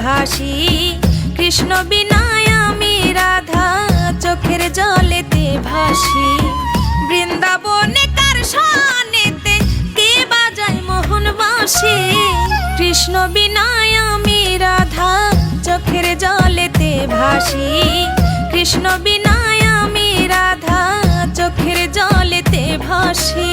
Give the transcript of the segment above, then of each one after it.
ভাসি। কৃষ্ণ বিনায় আমি রাধা চোখের জলেতে ভাসি। বৃন্দাবনে কার সনেতে কে বাজায় মোহন বাঁশি। কৃষ্ণ বিনায় আমি রাধা চোখের জলেতে ভাসি। কৃষ্ণ বিনায় আমি রাধা চোখের জলেতে ভাসি।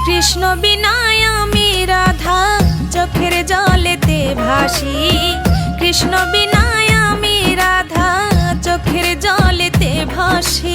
কৃষ্ণ বিনায় আমি রাধা চোখের জলেতে ভাসি। কৃষ্ণ বিনায় আমি রাধা চোখের জলেতে ভাসি।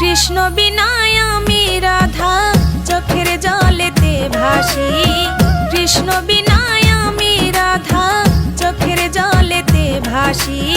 কৃষ্ণ বিনায় আমি রাধা চোখের জলেতে ভাসি। কৃষ্ণ বিনায় আমি রাধা চোখের জলেতে ভাসি।